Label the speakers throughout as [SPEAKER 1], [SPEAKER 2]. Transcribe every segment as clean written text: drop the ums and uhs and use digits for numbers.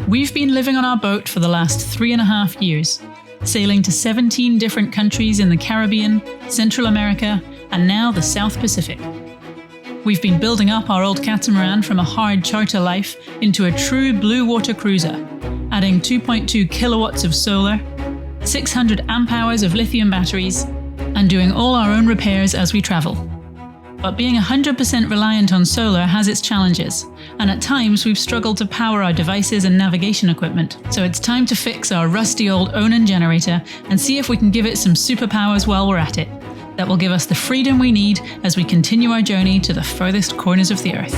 [SPEAKER 1] We've been living on our boat for the last 3.5 years, sailing to 17 different countries in the Caribbean, Central America, and now the South Pacific. We've been building up our old catamaran from a hard charter life into a true blue water cruiser, adding 2.2 kilowatts of solar, 600 amp hours of lithium batteries, and doing all our own repairs as we travel. But being 100% reliant on solar has its challenges, and at times we've struggled to power our devices and navigation equipment. So it's time to fix our rusty old Onan generator and see if we can give it some superpowers while we're at it. That will give us the freedom we need as we continue our journey to the furthest corners of the Earth.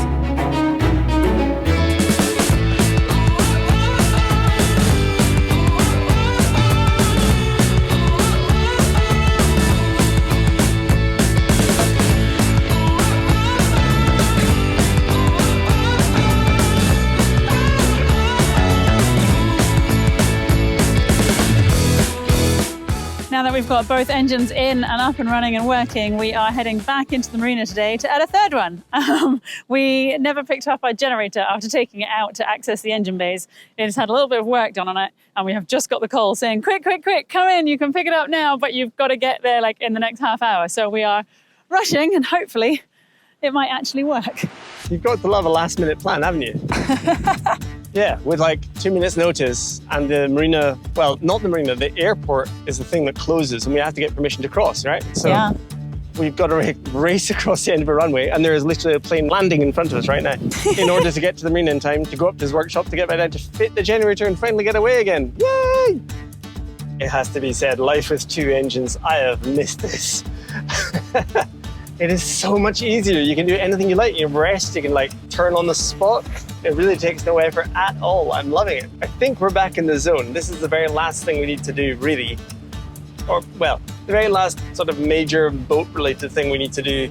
[SPEAKER 1] Now that we've got both engines in and up and running and working, we are heading back into the marina today to add a third one. We never picked up our generator after taking it out to access the engine bays. It's had a little bit of work done on it, and we have just got the call saying, quick, quick, quick, come in, you can pick it up now, but you've got to get there like in the next half hour. So we are rushing, and hopefully it might actually work.
[SPEAKER 2] You've got to love a last minute plan, haven't you? Yeah, with like 2 minutes notice, and the marina, well, not the marina, the airport is the thing that closes and we have to get permission to cross, right? So yeah. We've got to race across the end of a runway, and there is literally a plane landing in front of us right now in order to get to the marina in time to go up to his workshop to get back down to fit the generator and finally get away again. Yay! It has to be said, life with 2 engines, I have missed this. It is so much easier. You can do anything you like. You rest, you can like turn on the spot. It really takes no effort at all. I'm loving it. I think we're back in the zone. This is the very last thing we need to do, really. Or, well, the very last sort of major boat-related thing we need to do.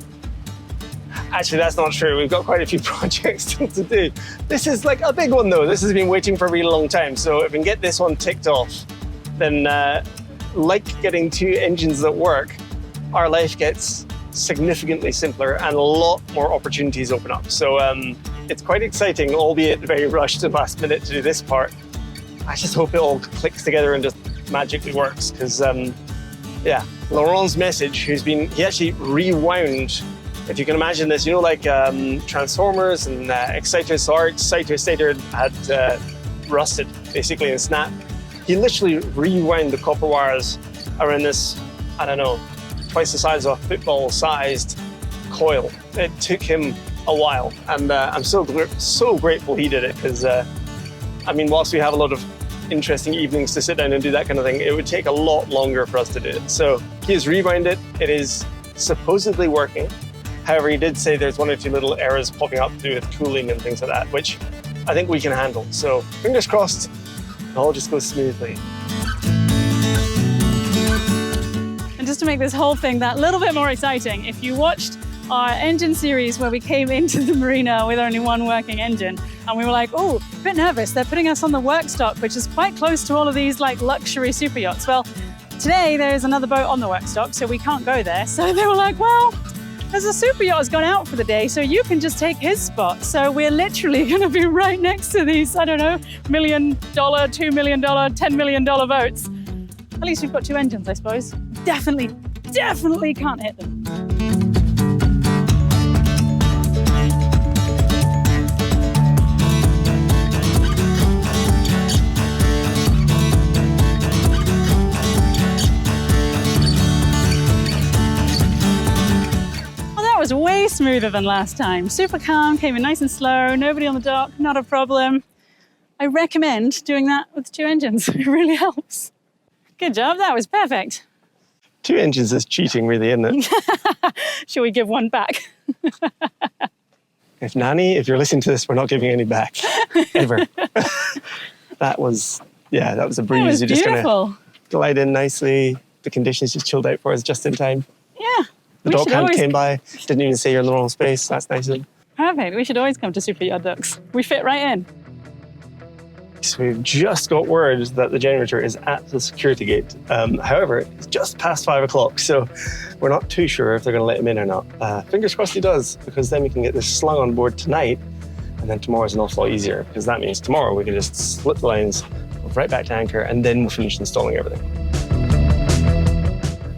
[SPEAKER 2] Actually, that's not true. We've got quite a few projects still to do. This is like a big one, though. This has been waiting for a really long time. So if we can get this one ticked off, then like getting 2 engines that work, our life gets significantly simpler and a lot more opportunities open up. So it's quite exciting, albeit very rushed at the last minute to do this part. I just hope it all clicks together and just magically works, because yeah, Laurent's message, he actually rewound, if you can imagine this, you know, like transformers and exciters, so our exciter stator had rusted basically and snapped. He literally rewound the copper wires around this, I don't know, twice the size of a football-sized coil. It took him a while, and I'm so grateful he did it, because I mean, whilst we have a lot of interesting evenings to sit down and do that kind of thing, it would take a lot longer for us to do it. So he has rewound it. It is supposedly working. However, he did say there's 1 or 2 little errors popping up to do with cooling and things like that, which I think we can handle. So fingers crossed, it all just goes smoothly.
[SPEAKER 1] Just to make this whole thing that little bit more exciting, if you watched our engine series where we came into the marina with only 1 working engine, and we were like, oh, a bit nervous, they're putting us on the work stock, which is quite close to all of these like luxury super yachts. Well, today there is another boat on the work stock, so we can't go there. So they were like, well, there's a super yacht has gone out for the day, so you can just take his spot. So we're literally going to be right next to these, I don't know, $1 million, $2 million, $10 million boats. At least we've got 2 engines, I suppose. Definitely can't hit them. Well, that was way smoother than last time. Super calm, came in nice and slow, nobody on the dock, not a problem. I recommend doing that with 2 engines. It really helps. Good job, that was perfect.
[SPEAKER 2] 2 engines is cheating, really, isn't it?
[SPEAKER 1] Should we give 1 back?
[SPEAKER 2] If you're listening to this, we're not giving any back, ever. That was a breeze.
[SPEAKER 1] That was
[SPEAKER 2] You're
[SPEAKER 1] beautiful.
[SPEAKER 2] just gonna glide in nicely. The conditions just chilled out for us just in time.
[SPEAKER 1] Yeah.
[SPEAKER 2] The dock hand came by, didn't even say you're in the wrong space. That's nice of them.
[SPEAKER 1] Perfect. We should always come to super yacht docks. We fit right in.
[SPEAKER 2] So we've just got word that the generator is at the security gate. However, it's just past 5 o'clock, so we're not too sure if they're going to let him in or not. Fingers crossed he does, because then we can get this slung on board tonight And then tomorrow's an awful lot easier, because that means tomorrow we can just slip the lines, go right back to anchor, and then we'll finish installing everything.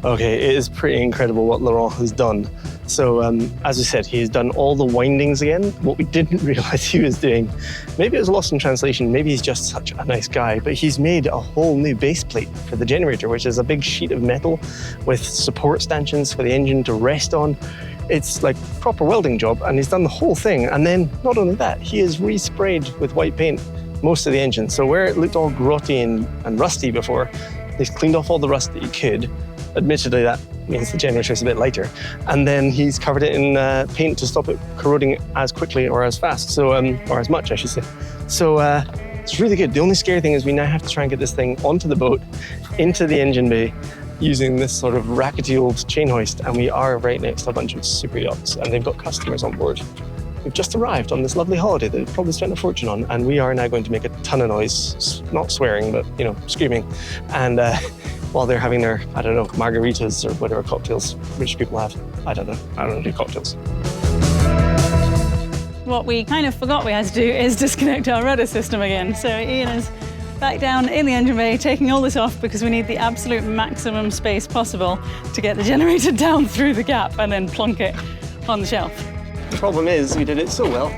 [SPEAKER 2] Okay, it is pretty incredible what Laurent has done. So, as we said, he has done all the windings again. What we didn't realize he was doing, maybe it was lost in translation, maybe he's just such a nice guy, but he's made a whole new base plate for the generator, which is a big sheet of metal with support stanchions for the engine to rest on. It's like a proper welding job, and he's done the whole thing. And then, not only that, he has resprayed with white paint most of the engine. So where it looked all grotty and rusty before, he's cleaned off all the rust that he could. Admittedly, that means the generator is a bit lighter. And then he's covered it in paint to stop it corroding as quickly or as fast, so or as much, I should say. So it's really good. The only scary thing is we now have to try and get this thing onto the boat, into the engine bay, using this sort of rackety old chain hoist. And we are right next to a bunch of super yachts, and they've got customers on board. We've just arrived on this lovely holiday that they've probably spent a fortune on, and we are now going to make a ton of noise, not swearing, but, you know, screaming. And while they're having their, I don't know, margaritas or whatever cocktails rich people have. I don't do cocktails.
[SPEAKER 3] What we kind of forgot we had to do is disconnect our rudder system again. So Iain is back down in the engine bay, taking all this off because we need the absolute maximum space possible to get the generator down through the gap and then plonk it on the shelf.
[SPEAKER 2] The problem is we did it so well.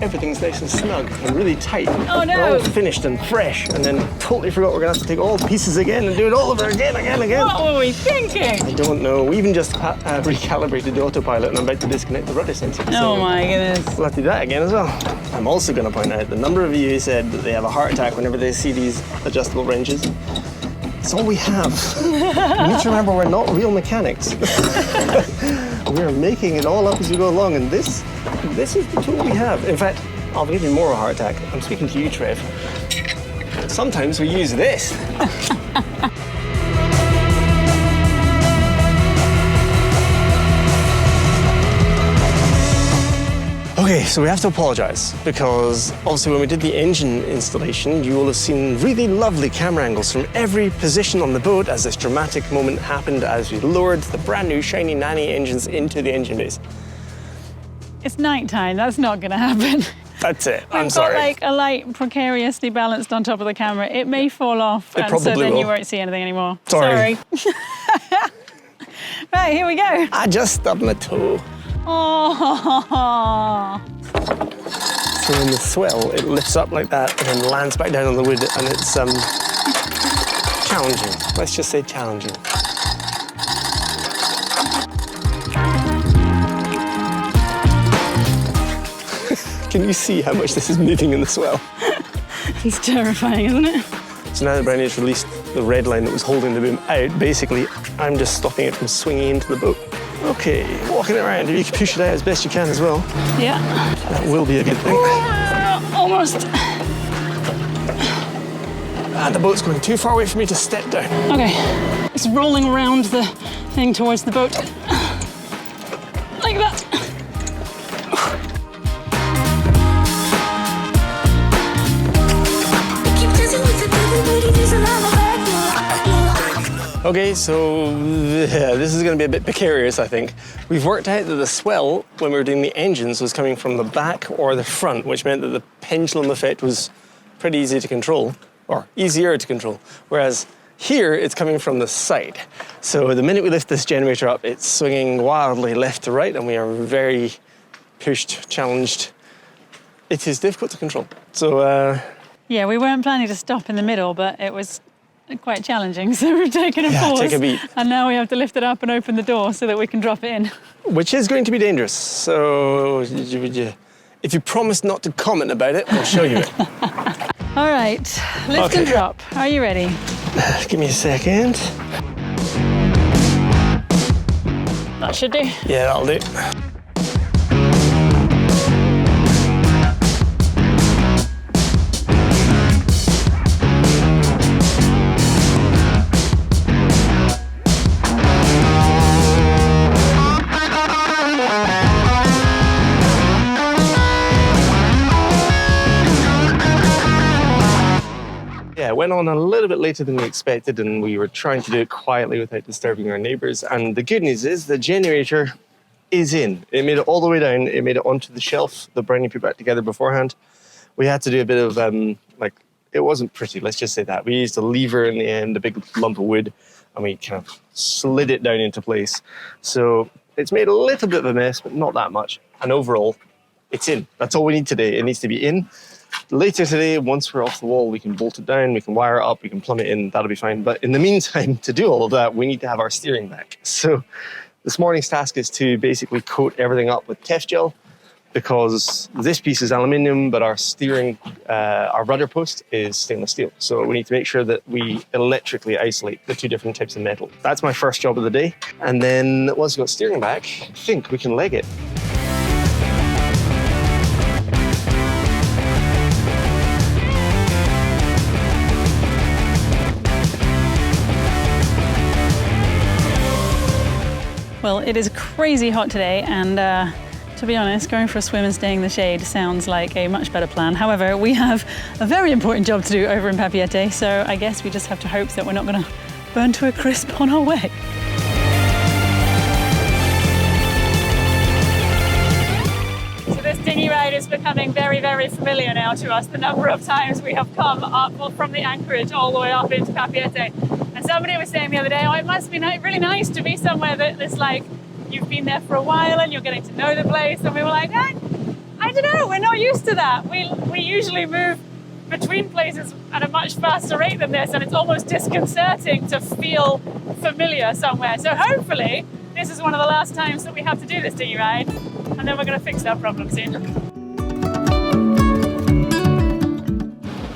[SPEAKER 2] Everything's nice and snug and really tight.
[SPEAKER 3] Oh no!
[SPEAKER 2] We're all finished and fresh, and then totally forgot we're gonna have to take all the pieces again and do it all over again.
[SPEAKER 3] What were we thinking?
[SPEAKER 2] I don't know. We even just recalibrated the autopilot, and I'm about to disconnect the rudder sensor.
[SPEAKER 3] Oh my goodness.
[SPEAKER 2] We'll have to do that again as well. I'm also going to point out the number of you said that they have a heart attack whenever they see these adjustable wrenches. It's all we have. We need to remember we're not real mechanics. We're making it all up as we go along, and this is the tool we have. In fact, I'll give you more of a heart attack. I'm speaking to you, Trev. Sometimes we use this. Okay, so we have to apologize because obviously when we did the engine installation, you will have seen really lovely camera angles from every position on the boat as this dramatic moment happened as we lowered the brand new shiny nanny engines into the engine bays.
[SPEAKER 3] It's nighttime, that's not gonna happen.
[SPEAKER 2] That's it,
[SPEAKER 3] I'm
[SPEAKER 2] sorry.
[SPEAKER 3] We've got like a light precariously balanced on top of the camera. It may fall off,
[SPEAKER 2] It
[SPEAKER 3] and so
[SPEAKER 2] probably
[SPEAKER 3] then
[SPEAKER 2] will.
[SPEAKER 3] you won't see anything anymore.
[SPEAKER 2] Sorry.
[SPEAKER 3] Right, here we go.
[SPEAKER 2] I just stubbed my toe.
[SPEAKER 3] Oh.
[SPEAKER 2] So in the swell, it lifts up like that and then lands back down on the wood, and it's challenging. Let's just say challenging. Can you see how much this is moving in the swell?
[SPEAKER 3] It's terrifying, isn't it?
[SPEAKER 2] So now that Brownie's released the red line that was holding the boom out, basically, I'm just stopping it from swinging into the boat. Okay, walking it around. If you can push it out as best you can as well.
[SPEAKER 3] Yeah.
[SPEAKER 2] That will be a good thing.
[SPEAKER 3] Almost.
[SPEAKER 2] And the boat's going too far away for me to step down.
[SPEAKER 3] Okay, it's rolling around the thing towards the boat. Like that.
[SPEAKER 2] Okay, so yeah, this is going to be a bit precarious, I think. We've worked out that the swell, when we were doing the engines, was coming from the back or the front, which meant that the pendulum effect was pretty easy to control, or easier to control. Whereas here, it's coming from the side. So the minute we lift this generator up, it's swinging wildly left to right, and we are very pushed, challenged. It is difficult to control. So
[SPEAKER 3] yeah, we weren't planning to stop in the middle, but it was quite challenging, so we've taken a pause.
[SPEAKER 2] Take a beat.
[SPEAKER 3] And now we have to lift it up and open the door so that we can drop it in.
[SPEAKER 2] Which is going to be dangerous. So if you promise not to comment about it, I'll show you it.
[SPEAKER 3] All right, lift and drop. Are you ready?
[SPEAKER 2] Give me a second.
[SPEAKER 3] That should do.
[SPEAKER 2] Yeah, that'll do. It went on a little bit later than we expected, and we were trying to do it quietly without disturbing our neighbours. And the good news is the generator is in. It made it all the way down. It made it onto the shelf that Bryony put back together beforehand. We had to do a bit of, it wasn't pretty, let's just say that. We used a lever in the end, a big lump of wood, and we kind of slid it down into place. So it's made a little bit of a mess, but not that much. And overall, it's in. That's all we need today. It needs to be in. Later today, once we're off the wall, we can bolt it down, we can wire it up, we can plumb it in, that'll be fine. But in the meantime, to do all of that, we need to have our steering back. So this morning's task is to basically coat everything up with Tef gel, because this piece is aluminium, but our steering, our rudder post is stainless steel. So we need to make sure that we electrically isolate the two different types of metal. That's my first job of the day. And then once we've got steering back, I think we can leg it.
[SPEAKER 3] Well, it is crazy hot today, and to be honest, going for a swim and staying in the shade sounds like a much better plan. However, we have a very important job to do over in Papeete, so I guess we just have to hope that we're not going to burn to a crisp on our way. So this dinghy ride is becoming very, very familiar now to us. The number of times we have come up from the anchorage all the way up into Papeete. And somebody was saying the other day, oh, it must be really nice to be somewhere that is like, you've been there for a while and you're getting to know the place. And we were like, I don't know, we're not used to that. We usually move between places at a much faster rate than this, and it's almost disconcerting to feel familiar somewhere. So hopefully this is one of the last times that we have to do this dinghy ride, and then we're going to fix that problem soon.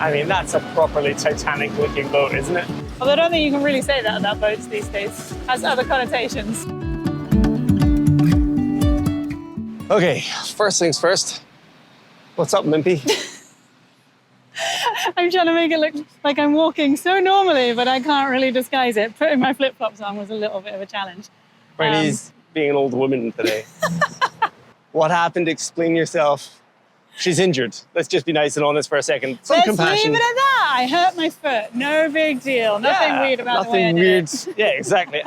[SPEAKER 2] I mean, that's a properly Titanic-looking boat, isn't it?
[SPEAKER 3] Although I don't think you can really say that about boats these days. It has other connotations.
[SPEAKER 2] Okay, first things first. What's up, Limpy?
[SPEAKER 3] I'm trying to make it look like I'm walking so normally, but I can't really disguise it. Putting my flip-flops on was a little bit of a challenge.
[SPEAKER 2] Bryony's being an old woman today. What happened? Explain yourself. She's injured. Let's just be nice and honest for a second. Some compassion.
[SPEAKER 3] Let's leave it at that. I hurt my foot. No big deal. Nothing weird about the way I did it.
[SPEAKER 2] Yeah, exactly.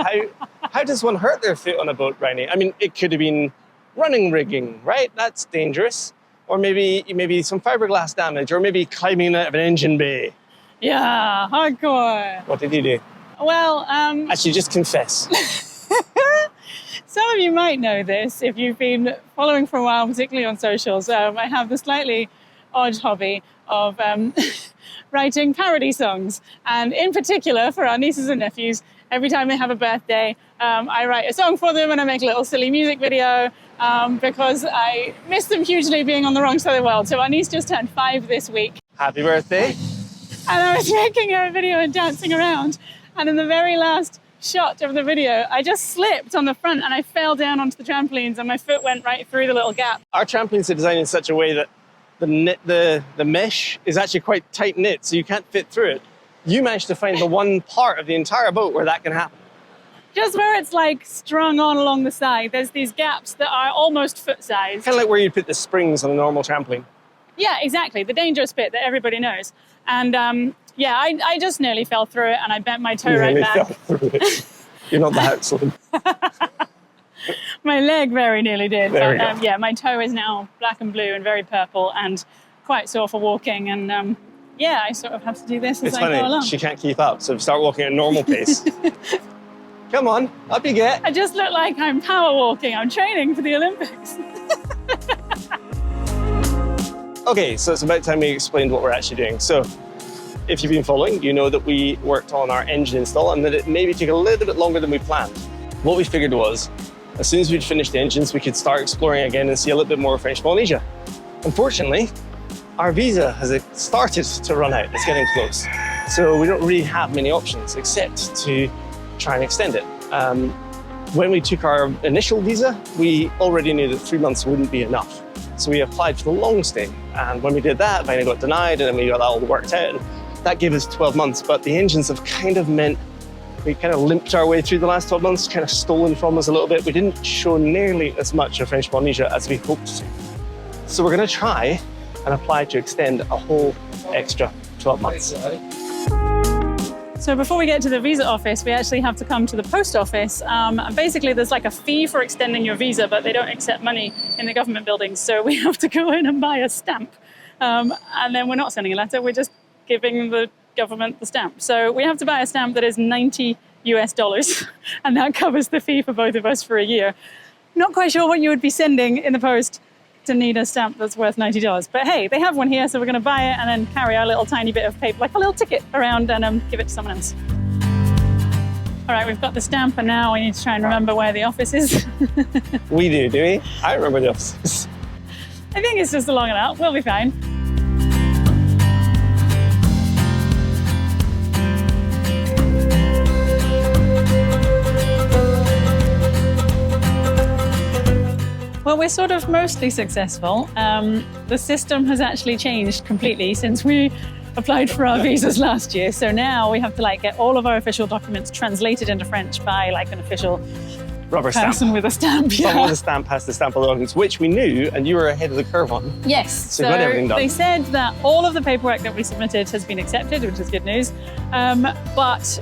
[SPEAKER 2] How does one hurt their foot on a boat, Bryony? I mean, it could have been running rigging, right? That's dangerous. Or maybe some fiberglass damage, or maybe climbing out of an engine bay.
[SPEAKER 3] Yeah, hardcore.
[SPEAKER 2] What did you do?
[SPEAKER 3] Well,
[SPEAKER 2] actually, just confess.
[SPEAKER 3] Some of you might know this if you've been following for a while, particularly on socials. I have the slightly odd hobby of writing parody songs. And in particular, for our nieces and nephews, every time they have a birthday, I write a song for them and I make a little silly music video because I miss them hugely being on the wrong side of the world. So our niece just turned 5 this week.
[SPEAKER 2] Happy birthday.
[SPEAKER 3] And I was making her a video and dancing around. And in the very last shot of the video, I just slipped on the front and I fell down onto the trampolines and my foot went right through the little gap.
[SPEAKER 2] Our trampolines are designed in such a way that the mesh is actually quite tight knit, so you can't fit through it. You managed to find the one part of the entire boat where that can happen.
[SPEAKER 3] Just where it's like strung on along the side, there's these gaps that are almost foot size.
[SPEAKER 2] Kind of like where you'd put the springs on a normal trampoline.
[SPEAKER 3] Yeah, exactly. The dangerous bit that everybody knows. And yeah, I just nearly fell through it and I bent my toe right back.
[SPEAKER 2] Fell through it. You're not that excellent.
[SPEAKER 3] My leg very nearly did.
[SPEAKER 2] There
[SPEAKER 3] But yeah, my toe is now black and blue and very purple and quite sore for walking. And yeah, I sort of have to do this as I go along.
[SPEAKER 2] She can't keep up, so start walking at a normal pace. Come on, up you get.
[SPEAKER 3] I just look like I'm power walking. I'm training for the Olympics.
[SPEAKER 2] Okay, so it's about time we explained what we're actually doing. So if you've been following, you know that we worked on our engine install and that it maybe took a little bit longer than we planned. What we figured was, as soon as we'd finished the engines, we could start exploring again and see a little bit more of French Polynesia. Unfortunately, our visa has started to run out. It's getting close. So we don't really have many options except to try and extend it. When we took our initial visa, we already knew that 3 months wouldn't be enough. So we applied for the long stay. And when we did that, finally got denied, and then we got that all worked out. And that gave us 12 months, but the engines have kind of meant we kind of limped our way through the last 12 months, kind of stolen from us a little bit. We didn't show nearly as much of French Polynesia as we hoped to. So we're going to try and apply to extend a whole extra 12 months.
[SPEAKER 3] So before we get to the visa office, we actually have to come to the post office. And basically, there's like a fee for extending your visa, but they don't accept money in the government buildings. So we have to go in and buy a stamp. And then we're not sending a letter, we're just giving the government the stamp. So we have to buy a stamp that is $90 US, and that covers the fee for both of us for a year. Not quite sure what you would be sending in the post to need a stamp that's worth $90. But hey, they have one here, so we're going to buy it and then carry our little tiny bit of paper, like a little ticket, around and give it to someone else. All right, we've got the stamp, and now we need to try and remember where the office is.
[SPEAKER 2] We do we? I remember the office is.
[SPEAKER 3] I think it's just along and out. We'll be fine. Well, we're sort of mostly successful. The system has actually changed completely since we applied for our visas last year. So now we have to like get all of our official documents translated into French by like an official
[SPEAKER 2] Rubber
[SPEAKER 3] person
[SPEAKER 2] stamp.
[SPEAKER 3] with a stamp.
[SPEAKER 2] Someone with a stamp has to stamp all the documents, which we knew, and you were ahead of the curve on.
[SPEAKER 3] Yes.
[SPEAKER 2] So you got everything done.
[SPEAKER 3] They said that all of the paperwork that we submitted has been accepted, which is good news. But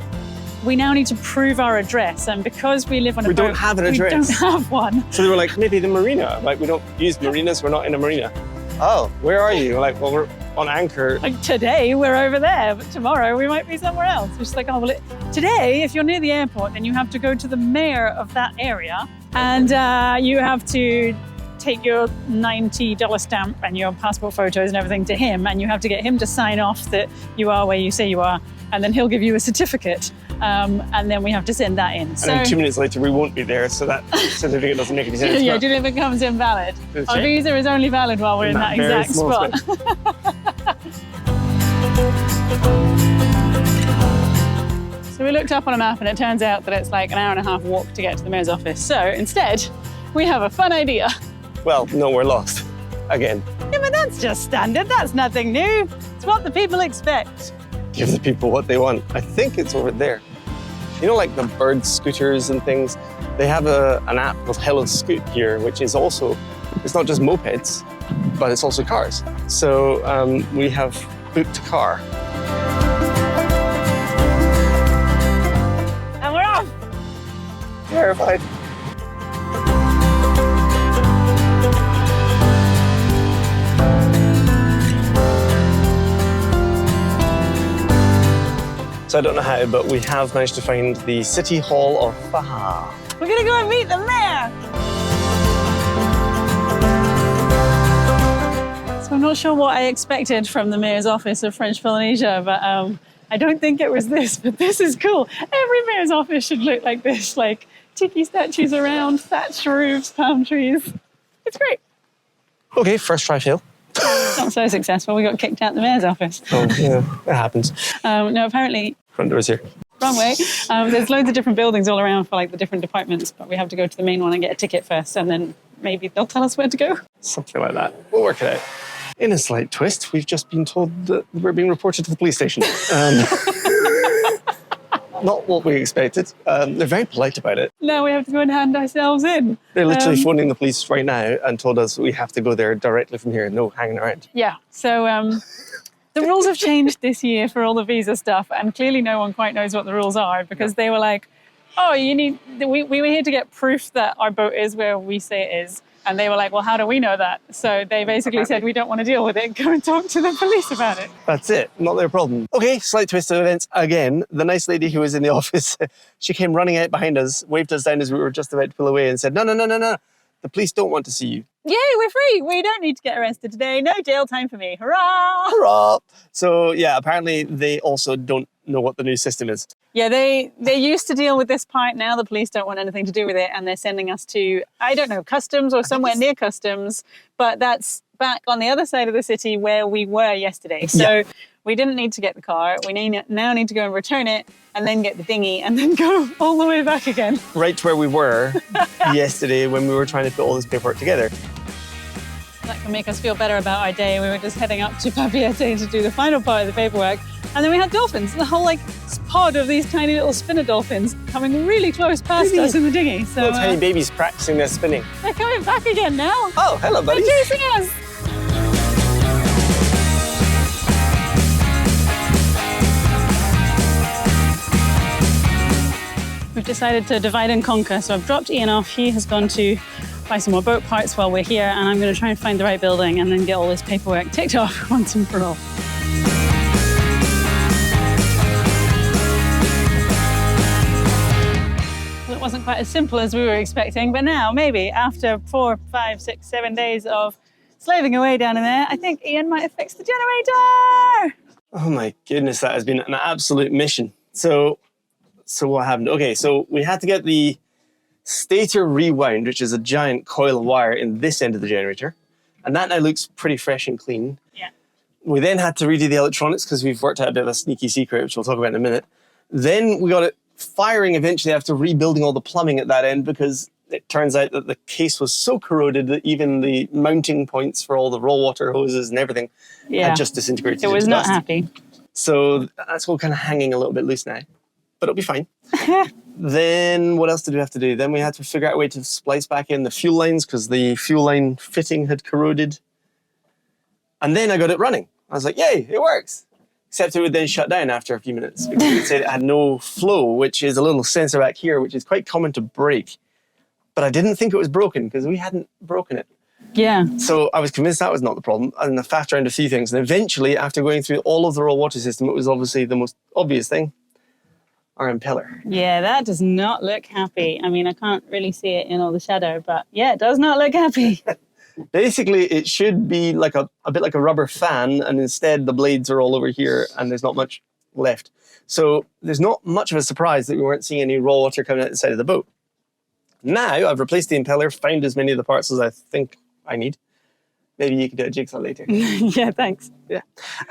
[SPEAKER 3] we now need to prove our address, and because we live on a boat,
[SPEAKER 2] we don't have an address.
[SPEAKER 3] We don't have one.
[SPEAKER 2] So they were like, maybe the marina. Like, we don't use marinas, we're not in a marina. Oh, where are you? We're like, well, we're on anchor.
[SPEAKER 3] Like today we're over there, but tomorrow we might be somewhere else. It's just like, oh, well, today, if you're near the airport, then you have to go to the mayor of that area, and you have to take your $90 stamp and your passport photos and everything to him, and you have to get him to sign off that you are where you say you are, and then he'll give you a certificate, and then we have to send that in.
[SPEAKER 2] And then 2 minutes later, we won't be there, so that certificate doesn't make any sense.
[SPEAKER 3] Yeah, it becomes invalid. Our visa is only valid while we're in that exact spot. So we looked up on a map, and it turns out that it's like an hour and a half walk to get to the mayor's office. So instead, we have a fun idea.
[SPEAKER 2] Well, no, we're lost. Again.
[SPEAKER 3] Yeah, but that's just standard. That's nothing new. It's what the people expect.
[SPEAKER 2] Give the people what they want. I think it's over there. You know, like the bird scooters and things? They have an app called Hello Scoot here, which is also, it's not just mopeds, but it's also cars. So we have booked a car.
[SPEAKER 3] And we're off!
[SPEAKER 2] Terrified. So I don't know how, but we have managed to find the City Hall of Faha.
[SPEAKER 3] We're gonna go and meet the mayor! So I'm not sure what I expected from the mayor's office of French Polynesia, but I don't think it was this, but this is cool. Every mayor's office should look like this, like tiki statues around, thatched roofs, palm trees. It's great.
[SPEAKER 2] Okay, first try fail.
[SPEAKER 3] Not so successful. We got kicked out the mayor's office.
[SPEAKER 2] Oh, yeah, it happens.
[SPEAKER 3] No, apparently.
[SPEAKER 2] Front door's here.
[SPEAKER 3] Wrong way. There's loads of different buildings all around for like the different departments, but we have to go to the main one and get a ticket first, and then maybe they'll tell us where to go.
[SPEAKER 2] Something like that. We'll work it out. In a slight twist, we've just been told that we're being reported to the police station. Not what we expected. They're very polite about it.
[SPEAKER 3] Now we have to go and hand ourselves in.
[SPEAKER 2] They're literally phoning the police right now and told us we have to go there directly from here. No hanging around.
[SPEAKER 3] Yeah. So the rules have changed this year for all the visa stuff, and clearly no one quite knows what the rules are, because they were like, oh, we were here to get proof that our boat is where we say it is. And they were like, well, how do we know that? So they basically said, we don't want to deal with it. Go and talk to the police about it.
[SPEAKER 2] That's it. Not their problem. Okay, slight twist of events again. The nice lady who was in the office, she came running out behind us, waved us down as we were just about to pull away, and said, no. The police don't want to see you.
[SPEAKER 3] Yay, we're free. We don't need to get arrested today. No jail time for me. Hurrah!
[SPEAKER 2] Hurrah! So yeah, apparently they also don't know what the new system is.
[SPEAKER 3] Yeah, they used to deal with this part. Now the police don't want anything to do with it, and they're sending us to, I don't know, customs or somewhere near customs, but that's back on the other side of the city where we were yesterday. So we didn't need to get the car. We now need to go and return it, and then get the dinghy, and then go all the way back again.
[SPEAKER 2] Right to where we were yesterday when we were trying to put all this paperwork together.
[SPEAKER 3] That can make us feel better about our day. We were just heading up to Papeete to do the final part of the paperwork. And then we had dolphins, the whole like pod of these tiny little spinner dolphins coming really close past us in the dinghy. So,
[SPEAKER 2] little tiny babies practicing their spinning.
[SPEAKER 3] They're coming back again now.
[SPEAKER 2] Oh, hello, buddy.
[SPEAKER 3] They're chasing us. decided to divide and conquer. So I've dropped Iain off. He has gone to buy some more boat parts while we're here, and I'm going to try and find the right building and then get all this paperwork ticked off once and for all. Well, it wasn't quite as simple as we were expecting, but now maybe after 4, 5, 6, 7 days of slaving away down in there, I think Iain might have fixed the generator.
[SPEAKER 2] Oh my goodness, that has been an absolute mission. So what happened? Okay, so we had to get the stator rewound, which is a giant coil of wire in this end of the generator. And that now looks pretty fresh and clean.
[SPEAKER 3] Yeah.
[SPEAKER 2] We then had to redo the electronics because we've worked out a bit of a sneaky secret, which we'll talk about in a minute. Then we got it firing eventually after rebuilding all the plumbing at that end, because it turns out that the case was so corroded that even the mounting points for all the raw water hoses and everything had just disintegrated.
[SPEAKER 3] It was not happy.
[SPEAKER 2] So that's all kind of hanging a little bit loose now, but it'll be fine. Then what else did we have to do? Then we had to figure out a way to splice back in the fuel lines because the fuel line fitting had corroded. And then I got it running. I was like, yay, it works. Except it would then shut down after a few minutes because it said it had no flow, which is a little sensor back here, which is quite common to break. But I didn't think it was broken because we hadn't broken it.
[SPEAKER 3] Yeah.
[SPEAKER 2] So I was convinced that was not the problem. And I faffed around a few things. And eventually, after going through all of the raw water system, it was obviously the most obvious thing. Our impeller.
[SPEAKER 3] Yeah, that does not look happy. I mean, I can't really see it in all the shadow, but yeah, it does not look happy.
[SPEAKER 2] Basically, it should be like a bit like a rubber fan, and instead the blades are all over here and there's not much left. So there's not much of a surprise that we weren't seeing any raw water coming out the side of the boat. Now I've replaced the impeller, found as many of the parts as I think I need. Maybe you can do a jigsaw later.
[SPEAKER 3] Yeah, thanks.
[SPEAKER 2] Yeah.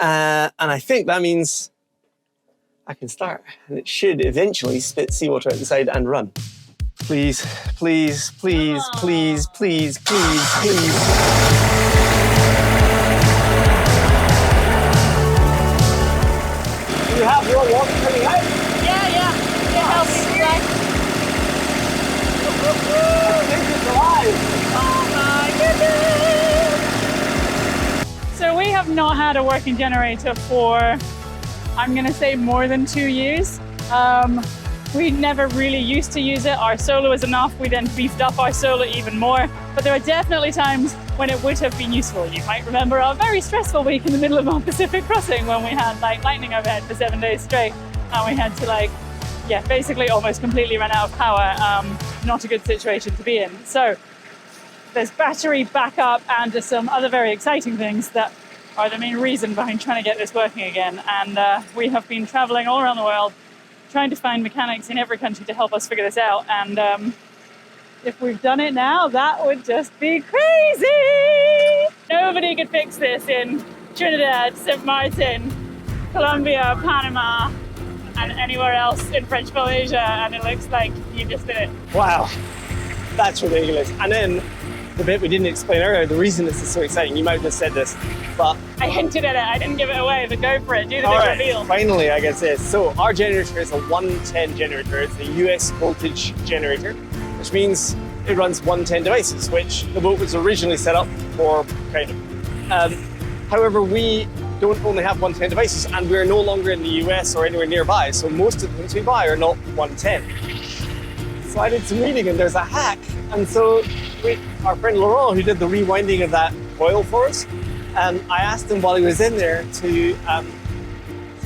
[SPEAKER 2] And I think that means I can start, and it should eventually spit seawater out the side and run. Please, please, please, please, please, please, please. Do you have raw water coming out?
[SPEAKER 3] Yeah. It helps me back.
[SPEAKER 2] I think it's alive.
[SPEAKER 3] Oh my goodness! So we have not had a working generator for, I'm going to say, more than 2 years. We never really used to use it. Our solar was enough. We then beefed up our solar even more. But there are definitely times when it would have been useful. You might remember our very stressful week in the middle of our Pacific crossing when we had lightning overhead for 7 days straight. And we had to basically almost completely run out of power. Not a good situation to be in. So there's battery backup and just some other very exciting things that are the main reason behind trying to get this working again. And we have been traveling all around the world, trying to find mechanics in every country to help us figure this out. And if we've done it now, that would just be crazy. Nobody could fix this in Trinidad, St. Martin, Colombia, Panama, and anywhere else in French Polynesia. And it looks like you just did it.
[SPEAKER 2] Wow, that's ridiculous. And then the bit we didn't explain earlier, the reason this is so exciting, you might have just said this, but
[SPEAKER 3] I hinted at it, I didn't give it away, but go for it, do the big reveal.
[SPEAKER 2] Finally, I guess this. So our generator is a 110 generator. It's a US voltage generator, which means it runs 110 devices, which the boat was originally set up for, kind of. However, we don't only have 110 devices, and we're no longer in the US or anywhere nearby, so most of the things we buy are not 110. So I did some reading, and there's a hack, and so our friend Laurent, who did the rewinding of that coil for us, I asked him while he was in there to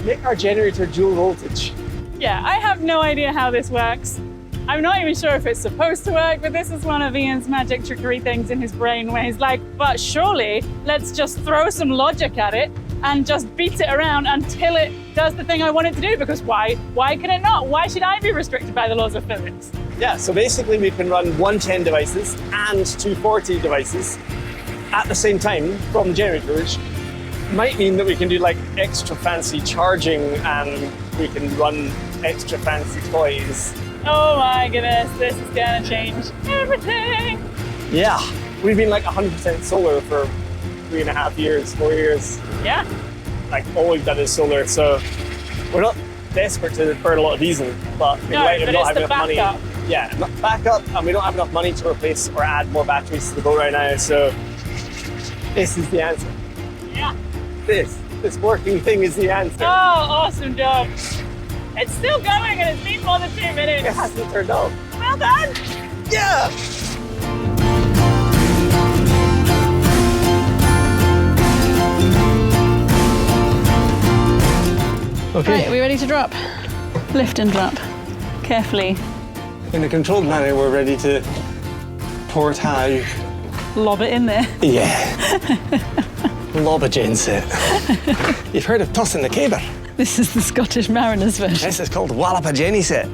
[SPEAKER 2] make our generator dual voltage.
[SPEAKER 3] Yeah, I have no idea how this works. I'm not even sure if it's supposed to work, but this is one of Iain's magic trickery things in his brain where he's like, but surely let's just throw some logic at it and just beat it around until it does the thing I want it to do, because why can it not? Why should I be restricted by the laws of physics?
[SPEAKER 2] Yeah, so basically we can run 110 devices and 240 devices at the same time from the generator, which might mean that we can do like extra fancy charging and we can run extra fancy toys.
[SPEAKER 3] Oh my goodness, this is gonna change everything.
[SPEAKER 2] Yeah, we've been like 100% solar for 3.5 years, 4 years.
[SPEAKER 3] Yeah.
[SPEAKER 2] Like all we've done is solar, so we're not desperate to burn a lot of diesel, but in light of not having enough money. Yeah, backup, and we don't have enough money to replace or add more batteries to the boat right now, so this is the answer.
[SPEAKER 3] Yeah.
[SPEAKER 2] This working thing is the answer.
[SPEAKER 3] Oh, awesome job. It's still going and it's been more than 2 minutes.
[SPEAKER 2] It hasn't turned off.
[SPEAKER 3] Well done.
[SPEAKER 2] Yeah! Okay.
[SPEAKER 3] Right, are we ready to drop? Lift and drop. Carefully.
[SPEAKER 2] In a controlled manner, we're ready to portage.
[SPEAKER 3] Lob it in there.
[SPEAKER 2] Yeah. Lob a gin set. You've heard of tossing the caber.
[SPEAKER 3] This is the Scottish Mariners version.
[SPEAKER 2] This is called wallop a jenny set.